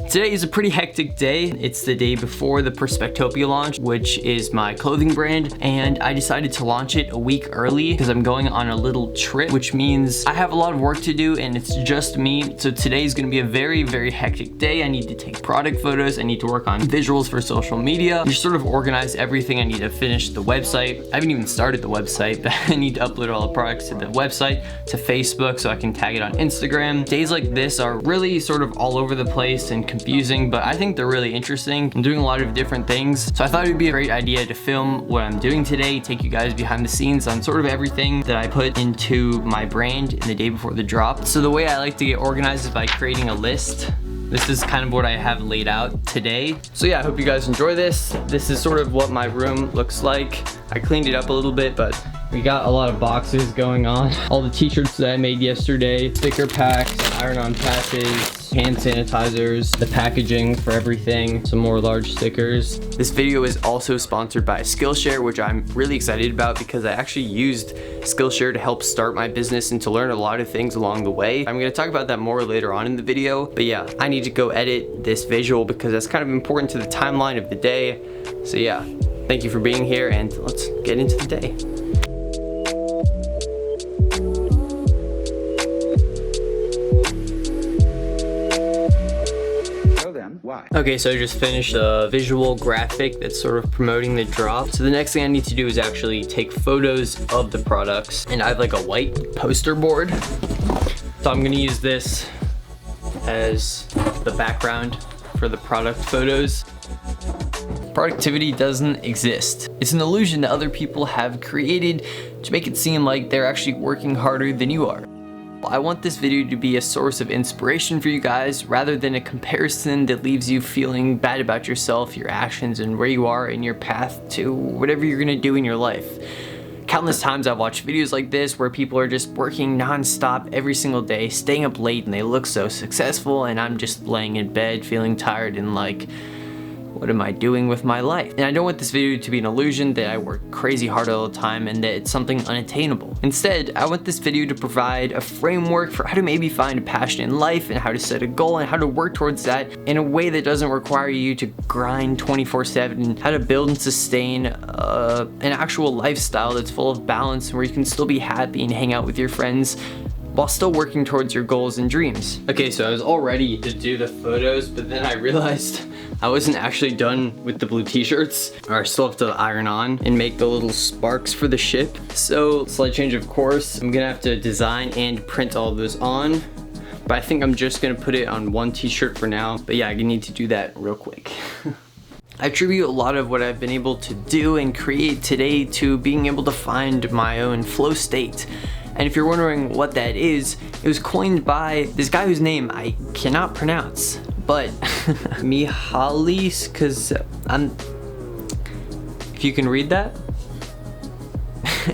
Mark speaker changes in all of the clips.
Speaker 1: Today is a pretty hectic day. It's the day before the Perspectopia launch, which is my clothing brand, and I decided to launch it a week early because I'm going on a little trip, which means I have a lot of work to do and it's just me. So today is going to be a very, very hectic day. I need to take product photos. I need to work on visuals for social media. Just sort of organize everything. I need to finish the website. I haven't even started the website, but I need to upload all the products to the website, to Facebook, so I can tag it on Instagram. Days like this are really sort of all over the place and confusing, but I think they're really interesting. I'm doing a lot of different things, so I thought it would be a great idea to film what I'm doing today, take you guys behind the scenes on sort of everything that I put into my brand in the day before the drop. So the way I like to get organized is by creating a list. This is kind of what I have laid out today. So yeah, I hope you guys enjoy this. This is sort of what my room looks like. I cleaned it up a little bit, but we got a lot of boxes going on. All the t-shirts that I made yesterday, sticker packs, iron-on patches, hand sanitizers, the packaging for everything, some more large stickers. This video is also sponsored by Skillshare, which I'm really excited about because I actually used Skillshare to help start my business and to learn a lot of things along the way. I'm gonna talk about that more later on in the video, but yeah, I need to go edit this visual because that's kind of important to the timeline of the day. So yeah, thank you for being here and let's get into the day. Okay, so I just finished the visual graphic that's sort of promoting the drop. So the next thing I need to do is actually take photos of the products. And I have like a white poster board. So I'm gonna use this as the background for the product photos. Productivity doesn't exist. It's an illusion that other people have created to make it seem like they're actually working harder than you are. I want this video to be a source of inspiration for you guys rather than a comparison that leaves you feeling bad about yourself, your actions, and where you are in your path to whatever you're gonna do in your life. Countless times I've watched videos like this where people are just working non-stop every single day, staying up late, and they look so successful, and I'm just laying in bed feeling tired and like, what am I doing with my life? And I don't want this video to be an illusion that I work crazy hard all the time and that it's something unattainable. Instead, I want this video to provide a framework for how to maybe find a passion in life and how to set a goal and how to work towards that in a way that doesn't require you to grind 24/7, and how to build and sustain an actual lifestyle that's full of balance where you can still be happy and hang out with your friends while still working towards your goals and dreams. Okay, so I was all ready to do the photos, but then I realized I wasn't actually done with the blue t-shirts. I still have to iron on and make the little sparks for the ship. So, slight change of course. I'm gonna have to design and print all of those on, but I think I'm just gonna put it on one t-shirt for now. But yeah, I need to do that real quick. I attribute a lot of what I've been able to do and create today to being able to find my own flow state. And if you're wondering what that is, it was coined by this guy whose name I cannot pronounce, but Mihalis, because if you can read that.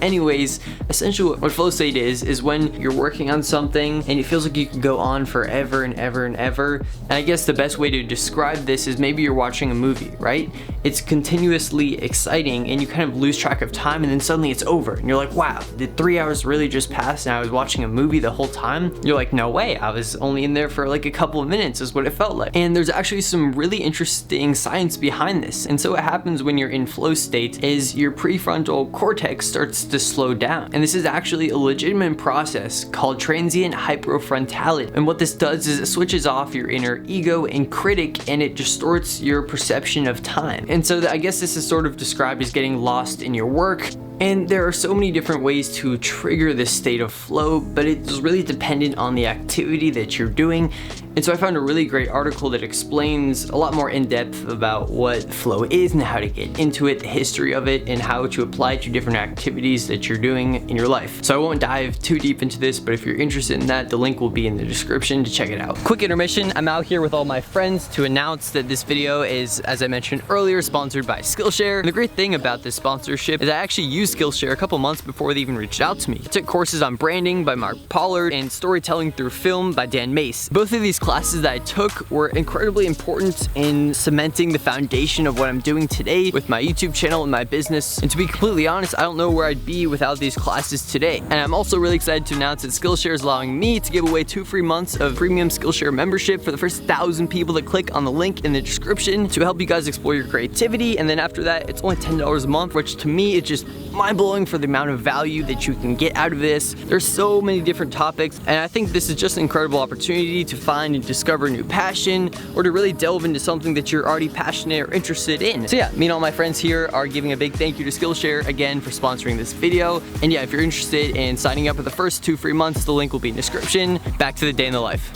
Speaker 1: Anyways, essentially what flow state is when you're working on something and it feels like you could go on forever and ever and ever. And I guess the best way to describe this is maybe you're watching a movie, right? It's continuously exciting and you kind of lose track of time, and then suddenly it's over and you're like, wow, did 3 hours really just pass and I was watching a movie the whole time? You're like, no way, I was only in there for like a couple of minutes is what it felt like. And there's actually some really interesting science behind this. And so what happens when you're in flow state is your prefrontal cortex starts to slow down. And this is actually a legitimate process called transient hypofrontality. And what this does is it switches off your inner ego and critic, and it distorts your perception of time. And so I guess this is sort of described as getting lost in your work. And there are so many different ways to trigger this state of flow, but it's really dependent on the activity that you're doing. And so I found a really great article that explains a lot more in depth about what flow is and how to get into it, the history of it, and how to apply it to different activities that you're doing in your life. So I won't dive too deep into this, but if you're interested in that, the link will be in the description to check it out. Quick intermission, I'm out here with all my friends to announce that this video is, as I mentioned earlier, sponsored by Skillshare. And the great thing about this sponsorship is I actually used Skillshare a couple months before they even reached out to me. I took courses on branding by Mark Pollard and storytelling through film by Dan Mace. Both of these classes that I took were incredibly important in cementing the foundation of what I'm doing today with my YouTube channel and my business. And to be completely honest, I don't know where I'd be without these classes today. And I'm also really excited to announce that Skillshare is allowing me to give away 2 free months of premium Skillshare membership for the first 1,000 people that click on the link in the description to help you guys explore your creativity. And then after that, it's only $10 a month, which to me is just mind-blowing for the amount of value that you can get out of this. There's so many different topics, and I think this is just an incredible opportunity to find and discover a new passion, or to really delve into something that you're already passionate or interested in. So yeah, me and all my friends here are giving a big thank you to Skillshare again for sponsoring this video. And yeah, if you're interested in signing up for the first 2 free months, the link will be in the description. Back to the day in the life.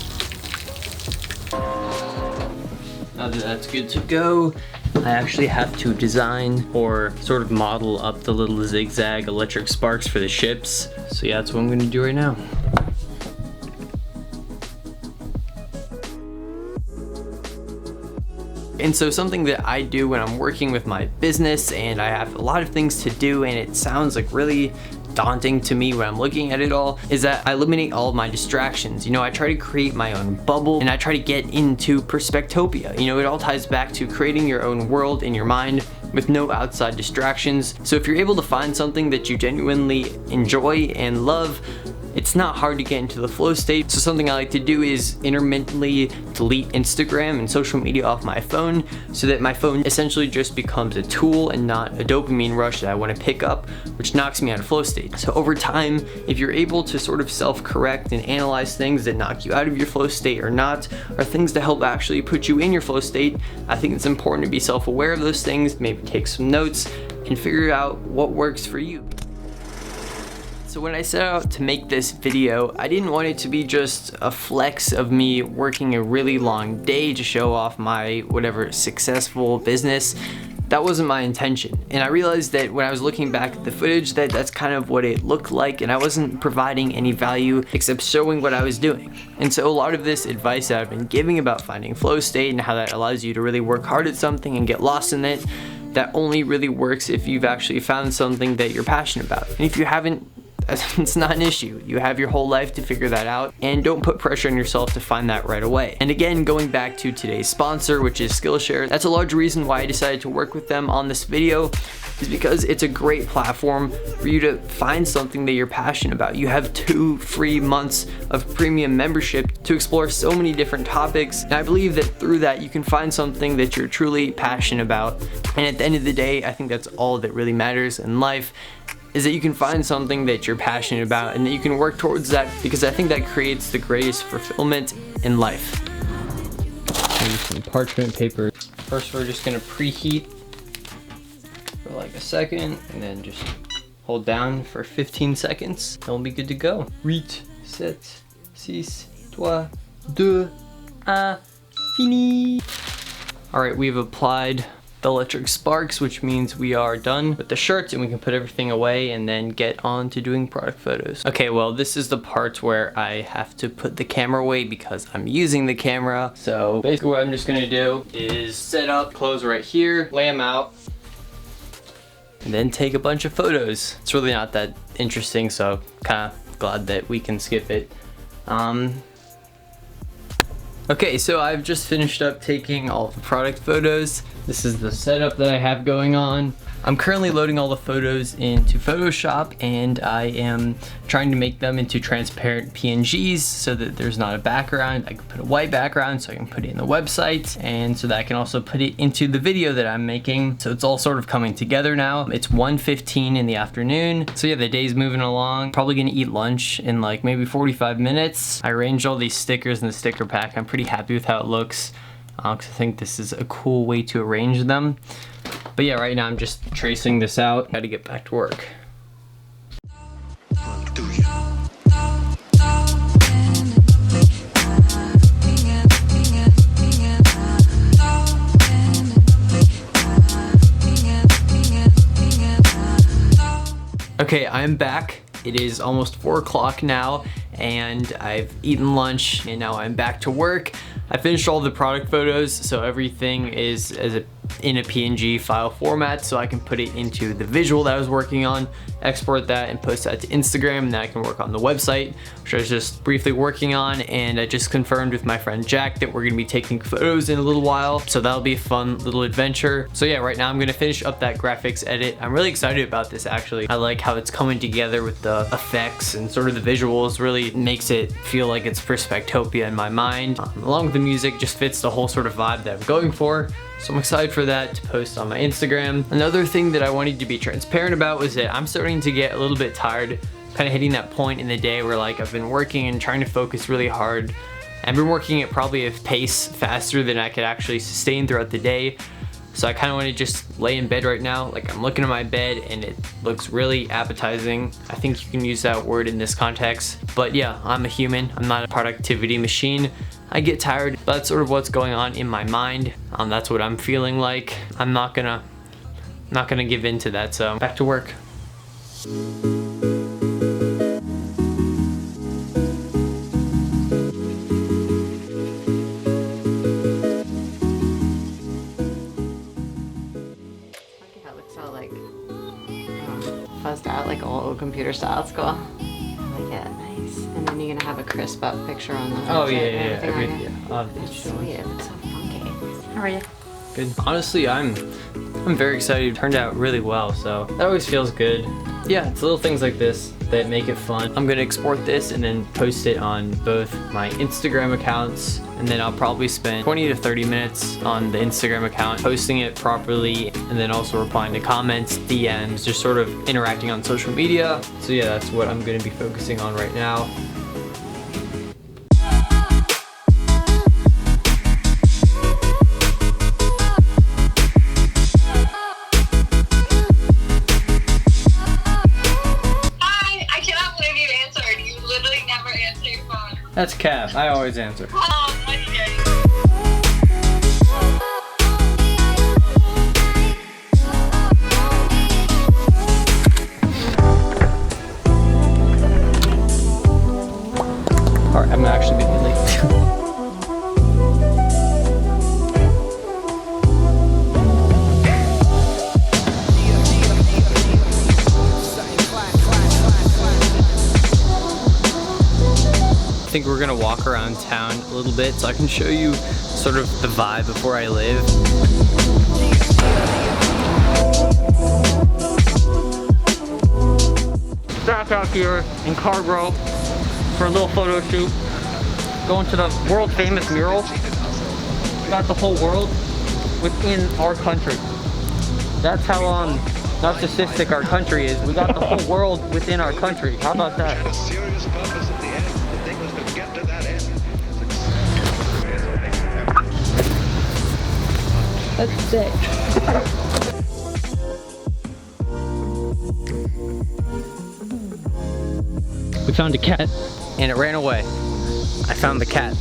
Speaker 1: Now that that's good to go, I actually have to design or sort of model up the little zigzag electric sparks for the ships. So yeah, that's what I'm gonna do right now. And so something that I do when I'm working with my business and I have a lot of things to do and it sounds like really daunting to me when I'm looking at it all, is that I eliminate all of my distractions. You know, I try to create my own bubble and I try to get into Perspectopia. You know, it all ties back to creating your own world in your mind with no outside distractions. So if you're able to find something that you genuinely enjoy and love, it's not hard to get into the flow state. So something I like to do is intermittently delete Instagram and social media off my phone so that my phone essentially just becomes a tool and not a dopamine rush that I want to pick up, which knocks me out of flow state. So over time, if you're able to sort of self-correct and analyze things that knock you out of your flow state or not, or things that help actually put you in your flow state, I think it's important to be self-aware of those things, maybe take some notes and figure out what works for you. So when I set out to make this video, I didn't want it to be just a flex of me working a really long day to show off my whatever successful business. That wasn't my intention. And I realized that when I was looking back at the footage that that's kind of what it looked like, and I wasn't providing any value except showing what I was doing. And so a lot of this advice that I've been giving about finding flow state and how that allows you to really work hard at something and get lost in it, that only really works if you've actually found something that you're passionate about. And if you haven't, it's not an issue. You have your whole life to figure that out, and don't put pressure on yourself to find that right away. And again, going back to today's sponsor, which is Skillshare, that's a large reason why I decided to work with them on this video, is because it's a great platform for you to find something that you're passionate about. You have 2 free months of premium membership to explore so many different topics, and I believe that through that you can find something that you're truly passionate about. And at the end of the day, I think that's all that really matters in life, is that you can find something that you're passionate about and that you can work towards that, because I think that creates the greatest fulfillment in life. Maybe some parchment paper. First, we're just gonna preheat for like a second and then just hold down for 15 seconds. Then we'll be good to go. 8, 7, 6, 3, 2, 1, fini. All right, we've applied the electric sparks, which means we are done with the shirts and we can put everything away and then get on to doing product photos. Okay, well, this is the part where I have to put the camera away because I'm using the camera. So basically what I'm just gonna do is set up clothes right here, lay them out, and then take a bunch of photos. It's really not that interesting, so kind of glad that we can skip it. Okay, so I've just finished up taking all the product photos. This is the setup that I have going on. I'm currently loading all the photos into Photoshop, and I am trying to make them into transparent PNGs so that there's not a background. I can put a white background so I can put it in the website, and so that I can also put it into the video that I'm making. So it's all sort of coming together now. It's 1:15 in the afternoon. So yeah, the day's moving along. Probably gonna eat lunch in like maybe 45 minutes. I arranged all these stickers in the sticker pack. I'm pretty happy with how it looks, because I think this is a cool way to arrange them. But yeah, right now I'm just tracing this out. Gotta get back to work. Okay, I'm back. It is almost 4 o'clock now, and I've eaten lunch, and now I'm back to work. I finished all the product photos, so everything is as in a PNG file format so I can put it into the visual that I was working on, export that and post that to Instagram, and then I can work on the website, which I was just briefly working on. And I just confirmed with my friend Jack that we're gonna be taking photos in a little while, so that'll be a fun little adventure. So yeah, right now I'm gonna finish up that graphics edit. I'm really excited about this actually. I like how it's coming together with the effects and sort of the visuals. Really makes it feel like it's Perspectopia in my mind. Along with the music, just fits the whole sort of vibe that I'm going for. So I'm excited for that to post on my Instagram. Another thing that I wanted to be transparent about was that I'm starting to get a little bit tired, kind of hitting that point in the day where like I've been working and trying to focus really hard. I've been working at probably a pace faster than I could actually sustain throughout the day. So I kind of want to just lay in bed right now. Like I'm looking at my bed and it looks really appetizing. I think you can use that word in this context. But yeah, I'm a human. I'm not a productivity machine. I get tired. That's sort of what's going on in my mind. That's what I'm feeling like. I'm not gonna give in to that. So back to work.
Speaker 2: Fuzzed out like old computer style. It's cool. I like it. Nice. And then you're gonna have a crisp up picture on the
Speaker 1: Oh yeah, everything. Yeah, I'll have these
Speaker 2: showing. Sweet. It looks so funky. How are you?
Speaker 1: Good. Honestly, I'm very excited. It turned out really well, so that always feels good. Yeah, it's little things like this that make it fun. I'm gonna export this and then post it on both my Instagram accounts, and then I'll probably spend 20 to 30 minutes on the Instagram account posting it properly, and then also replying to comments, DMs, just sort of interacting on social media. So yeah, that's what I'm gonna be focusing on right now. That's Cap. I always answer.
Speaker 3: Oh, what are you?
Speaker 1: Alright, I'm actually being late. I think we're gonna walk around town a little bit so I can show you sort of the vibe of where I live. Back out here in Carrboro for a little photo shoot. Going to the world famous mural. Got the whole world within our country. That's how narcissistic our country is. We got the whole world within our country. How about that? That's sick. We found a cat and it ran away. I found the cat.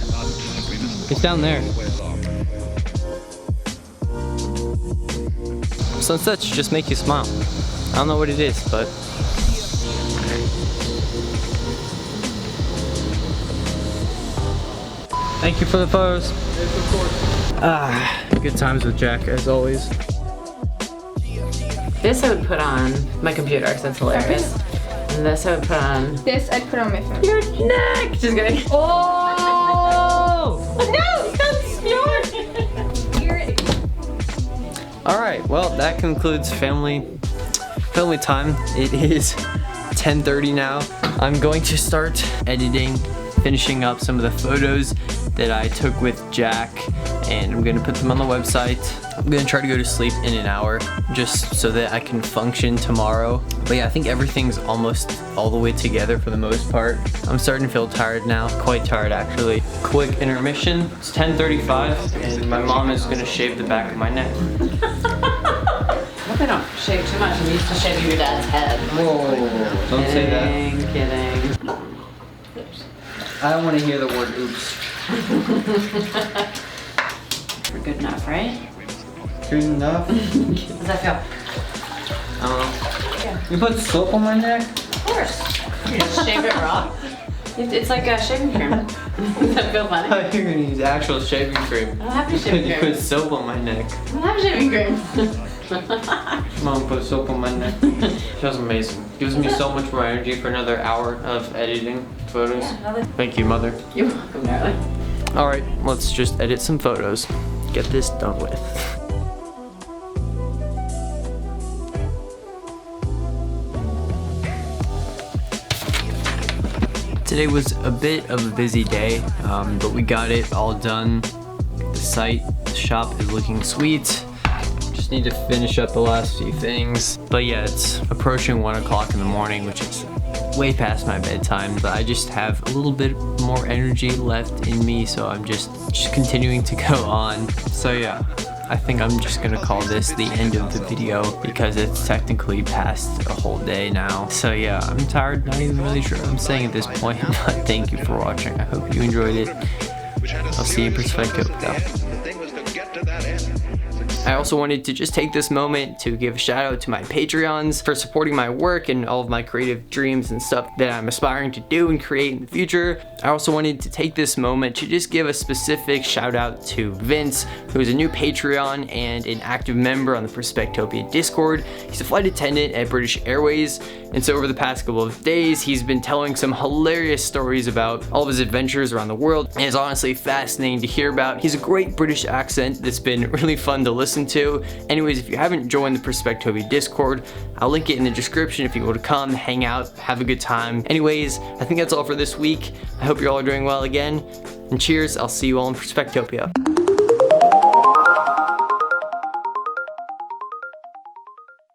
Speaker 1: It's down there. Sunsets just make you smile. I don't know what it is, but thank you for the photos. Good times with Jack as always.
Speaker 2: This I would put on my computer because it's hilarious. And this I would put on.
Speaker 3: This I'd put on my phone.
Speaker 2: Your neck! Just kidding.
Speaker 1: Oh!
Speaker 2: No! That's yours!
Speaker 1: Alright, well that concludes family time. It is 10:30 now. I'm going to start editing, finishing up some of the photos that I took with Jack, and I'm gonna put them on the website. I'm gonna try to go to sleep in an hour just so that I can function tomorrow. But yeah, I think everything's almost all the way together for the most part. I'm starting to feel tired now, quite tired actually. Quick intermission, it's 10:35 and my mom is gonna shave the back of my neck.
Speaker 2: I hope I don't shave too much. I'm used to shaving your dad's head.
Speaker 1: Whoa, don't say that.
Speaker 2: Kidding.
Speaker 1: I don't want to hear the word oops.
Speaker 2: We're good enough, right?
Speaker 1: Good enough?
Speaker 2: How does that feel?
Speaker 1: I don't know. Yeah. You put soap on my neck?
Speaker 2: Of course. You just shave it raw. It's like a shaving cream. Does that feel
Speaker 1: I
Speaker 2: funny?
Speaker 1: thought you were gonna use actual shaving cream.
Speaker 2: I don't have any shaving
Speaker 1: You
Speaker 2: cream.
Speaker 1: put soap on my neck.
Speaker 2: I don't have shaving cream.
Speaker 1: Mom put soap on my neck. Feels amazing. Gives me so much more energy for another hour of editing photos. Thank you, mother.
Speaker 2: You're welcome, darling.
Speaker 1: All right, let's just edit some photos. Get this done with. Today was a bit of a busy day, but we got it all done. The shop is looking sweet. Just need to finish up the last few things. But yeah, it's approaching 1 o'clock in the morning, which is way past my bedtime, but I just have a little bit more energy left in me, so I'm just continuing to go on. So yeah, I think I'm just gonna call this the end of the video because it's technically past a whole day now. So yeah, I'm tired, not even really sure what I'm saying at this point, but thank you for watching. I hope you enjoyed it. I'll see you in Perspectopia. I also wanted to just take this moment to give a shout out to my Patreons for supporting my work and all of my creative dreams and stuff that I'm aspiring to do and create in the future. I also wanted to take this moment to just give a specific shout out to Vince, who is a new Patreon and an active member on the Perspectopia Discord. He's a flight attendant at British Airways, and so over the past couple of days, he's been telling some hilarious stories about all of his adventures around the world, and it's honestly fascinating to hear about. He's a great British accent that's been really fun to listen to. Anyways, if you haven't joined the Perspectopia Discord, I'll link it in the description if you want to come, hang out, have a good time. Anyways, I think that's all for this week. I hope you all are doing well again, and cheers, I'll see you all in Perspectopia.